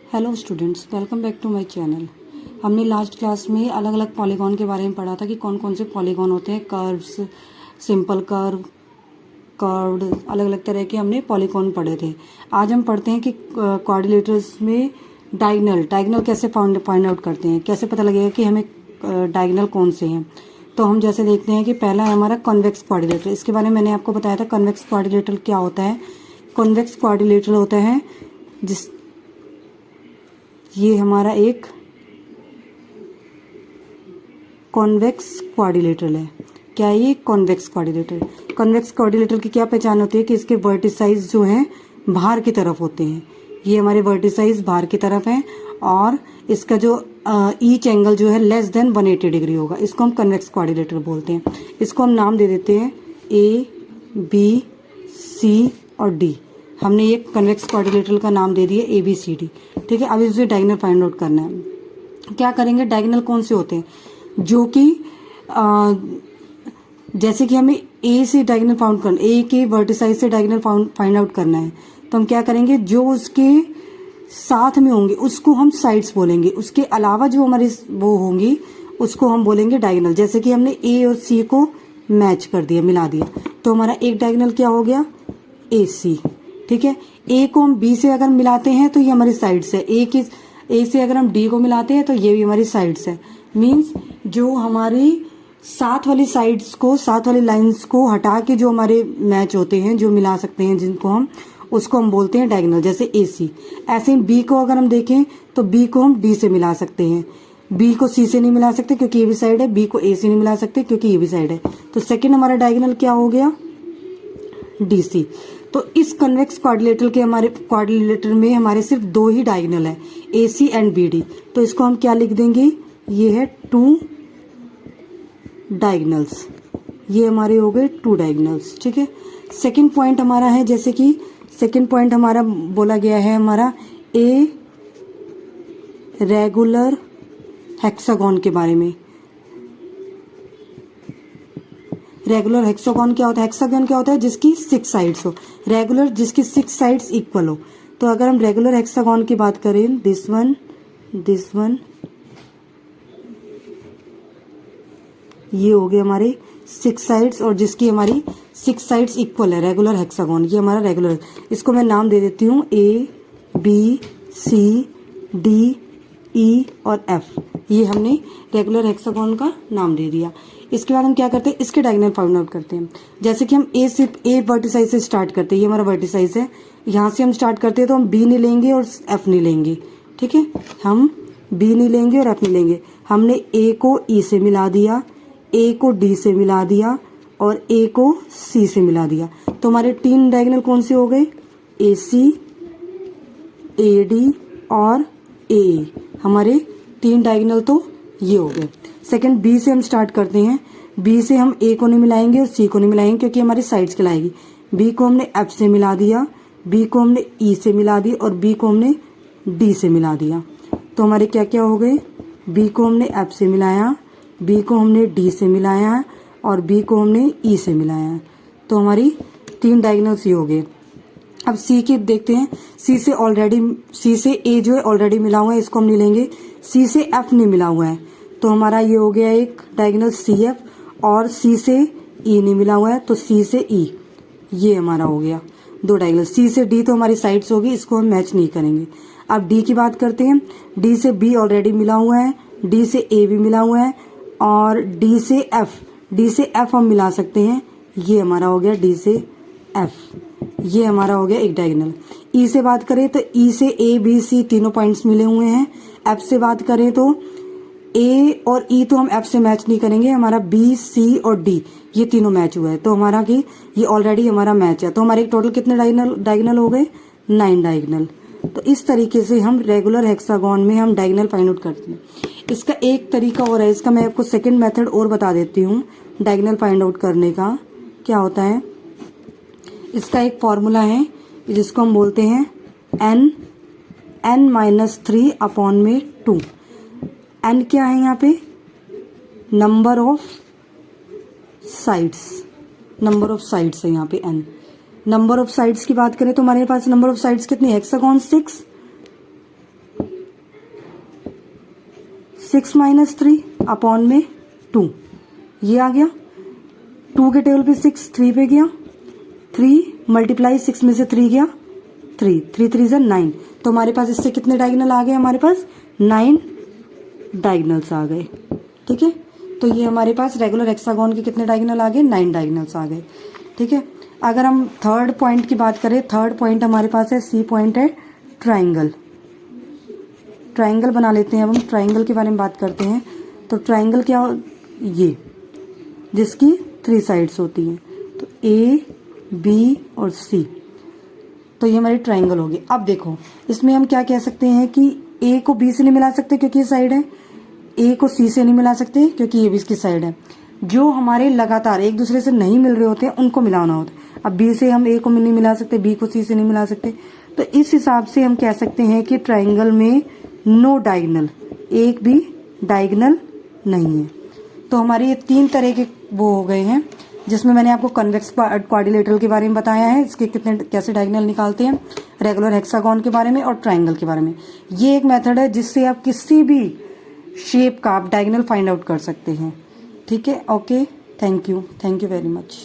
Hello students, welcome back to my channel. हमने last class में अलग अलग पॉलीगॉन के बारे में पढ़ा था कि कौन कौन से पॉलीगॉन होते हैं, कर्व्स, सिंपल कर्व, कर्व्ड, अलग अलग तरह के हमने पॉलीगॉन पढ़े थे। आज हम पढ़ते हैं कि क्वाड्रिलेटरल्स में डायगोनल कैसे फाइंड आउट करते हैं, कैसे पता लगेगा कि हमें डायगोनल कौन से हैं। तो हम जैसे देखते हैं कि पहला है हमारा कॉन्वेक्स क्वाड्रिलेटरल। इसके बारे में मैंने आपको बताया था कॉन्वेक्स क्वाड्रिलेटरल क्या होता है। कॉन्वेक्स क्वाड्रिलेटरल होता है ये हमारा एक कॉन्वेक्स क्वाड्रिलेटरल है। क्या है ये? Convex quadrilateral. कॉन्वेक्स क्वाड्रिलेटरल की क्या पहचान होती है कि इसके वर्टिसाइज जो हैं बाहर की तरफ होते हैं। ये हमारे वर्टिसाइज बाहर की तरफ है और इसका जो ईच एंगल जो है लेस देन 180 डिग्री होगा। इसको हम कॉन्वेक्स क्वाड्रिलेटरल बोलते हैं। इसको हम नाम दे देते हैं ए, बी, सी और डी। हमने ये कॉन्वेक्स क्वाड्रिलेटरल का नाम दे दिया ए, बी, सी, डी। ठीक है, अब इसे डायगोनल फाइंड आउट करना है। क्या करेंगे? डायगोनल कौन से होते हैं जो कि जैसे कि हमें ए से डायगोनल फाउंड करना, ए के वर्टिसाइज से डायगोनल फाइंड आउट करना है, तो हम क्या करेंगे? जो उसके साथ में होंगे उसको हम साइड्स बोलेंगे, उसके अलावा जो हमारी वो होंगी उसको हम बोलेंगे डायगोनल। जैसे कि हमने ए और सी को मैच कर दिया, मिला दिया, तो हमारा एक डायगोनल क्या हो गया? ए सी। ठीक है, ए को हम बी से अगर मिलाते हैं तो ये हमारी साइड्स है। ए से अगर हम डी को मिलाते हैं तो ये भी हमारी साइड्स है। मींस जो हमारी साथ वाली साइड्स को, साथ वाली लाइंस को हटा के जो हमारे मैच होते हैं, जो मिला सकते हैं जिनको हम, उसको हम बोलते हैं डायगोनल। जैसे ए सी। ऐसे ही बी को अगर हम देखें तो बी को हम डी से मिला सकते हैं, बी को सी से नहीं मिला सकते क्योंकि ये भी साइड है, बी को ए से नहीं मिला सकते क्योंकि ये भी साइड है। तो सेकेंड हमारा डायगोनल क्या हो गया? D C. तो इस कन्वेक्स क्वाड्रिलेटरल में हमारे सिर्फ दो ही डायगोनल है, ए सी एंड बी डी। तो इसको हम क्या लिख देंगे? ये है टू डायगोनल्स। ये हमारे हो गए टू डायगोनल्स। ठीक है, सेकंड पॉइंट हमारा है, जैसे कि सेकंड पॉइंट हमारा बोला गया है हमारा ए रेगुलर हेक्सागोन के बारे में। रेगुलर हेक्सागोन क्या होता है? हेक्सागोन क्या होता है? जिसकी 6 साइड्स हो। रेगुलर जिसकी 6 साइड्स इक्वल हो। तो अगर हम रेगुलर हेक्सागोन की बात करें, दिस वन, ये हो गए हमारे 6 साइड्स और जिसकी हमारी 6 साइड्स इक्वल है, रेगुलर हेक्सागोन। ये हमारा रेगुलर, इसको मैं नाम दे देती हूँ ए, बी, सी, डी, ई और एफ। ये हमने रेगुलर हेक्सागोन का नाम दे दिया। इसके बाद हम क्या करते हैं? इसके डायगोनल फाइंड आउट करते हैं। जैसे कि हम ए वर्टिसाइज से स्टार्ट करते हैं, ये हमारा वर्टिसाइज है, यहाँ से हम स्टार्ट करते हैं तो हम बी नहीं लेंगे और एफ नहीं लेंगे। ठीक है, हम बी नहीं लेंगे और एफ नहीं लेंगे। हमने ए को ई से मिला दिया, ए को डी से मिला दिया और ए को सी से मिला दिया। तो हमारे 3 डायगोनल कौन से हो गए? ए सी, ए डी और ए। हमारे 3 डायगोनल तो ये हो गए। सेकंड बी से हम स्टार्ट करते हैं। बी से हम ए को नहीं मिलाएंगे और सी को नहीं मिलाएंगे क्योंकि हमारी साइड्स कहलाएगी। बी को हमने एफ से मिला दिया, बी को हमने ई से मिला दी और बी को हमने डी से मिला दिया। तो हमारे क्या क्या हो गए? बी को हमने एफ से मिलाया, बी को हमने डी से मिलाया और बी को हमने ई से मिलाया। तो हमारी 3 डायगोनल्स ये हो गए। अब सी की देखते हैं। सी से ए जो है ऑलरेडी मिला हुआ है, इसको हम नहीं लेंगे। सी से एफ नहीं मिला हुआ है, तो हमारा ये हो गया एक डायगोनल सी एफ। और सी से ई नहीं मिला हुआ है तो सी से ई, ये हमारा हो गया 2 डायगोनल। सी से डी तो हमारी साइड्स होगी, इसको हम मैच नहीं करेंगे। अब डी की बात करते हैं। डी से बी ऑलरेडी मिला हुआ है, डी से ए भी मिला हुआ है और डी से एफ हम मिला सकते हैं। ये हमारा हो गया डी से एफ, ये हमारा हो गया एक डायगोनल। ई से बात करें तो ई से ए, बी, सी तीनों पॉइंट्स मिले हुए हैं। एफ से बात करें तो ए और ई तो हम एफ से मैच नहीं करेंगे, हमारा बी, सी और डी ये तीनों मैच हुआ है, तो हमारा कि ये ऑलरेडी हमारा मैच है। तो हमारे टोटल कितने डायगोनल हो गए? 9 डायगोनल। तो इस तरीके से हम रेगुलर हेक्सागोन में हम डायगोनल फाइंड आउट करते हैं। इसका एक तरीका और है, इसका मैं आपको सेकंड मेथड और बता देती हूँ डायगोनल फाइंड आउट करने का। क्या होता है? इसका एक फॉर्मूला है जिसको हम बोलते हैं n-3 अपॉन में 2। n क्या है यहाँ पे? नंबर ऑफ साइड्स है यहाँ पे n। नंबर ऑफ साइड्स की बात करें तो हमारे पास नंबर ऑफ साइड्स कितनी? हेक्सागोन 6 6 माइनस 3 अपॉन में 2, ये आ गया। 2 के टेबल पे 6 3 पे गया, 3 मल्टीप्लाई 6 में से 3 गया 3, 3 3 जा 9। तो हमारे पास इससे कितने डायगोनल आ गए, हमारे पास 9 डायगोनल्स आ गए। ठीक है, तो ये हमारे पास रेगुलर हेक्सागोन के कितने डायगोनल आ गए, 9 डायगोनल्स आ गए। ठीक है, अगर हम थर्ड पॉइंट की बात करें, थर्ड पॉइंट हमारे पास है सी पॉइंट है ट्राइंगल। ट्राइंगल बना लेते हैं। अब हम ट्राइंगल के बारे में बात करते हैं। तो ट्राइंगल क्या, ये जिसकी 3 साइड्स होती हैं, तो ए बी और सी, तो ये हमारी ट्राइंगल होगी। अब देखो इसमें हम क्या कह सकते हैं कि ए को बी से नहीं मिला सकते क्योंकि ये साइड है, ए को सी से नहीं मिला सकते क्योंकि ये भी इसकी साइड है। जो हमारे लगातार एक दूसरे से नहीं मिल रहे होते हैं उनको मिलाना होता है। अब बी से हम ए को नहीं मिला सकते, बी को सी से नहीं मिला सकते, तो इस हिसाब से हम कह सकते हैं कि ट्राइंगल में नो डायगोनल, एक भी डायगोनल नहीं है। तो हमारे ये 3 तरह के वो हो गए हैं, जिसमें मैंने आपको कन्वेक्स क्वाड्रिलेटरल के बारे में बताया है, इसके कितने कैसे डायगोनल निकालते हैं, रेगुलर हेक्सागोन के बारे में और ट्राइंगल के बारे में। ये एक मेथड है जिससे आप किसी भी शेप का आप डायगोनल फाइंड आउट कर सकते हैं। ठीक है, okay, thank you very much.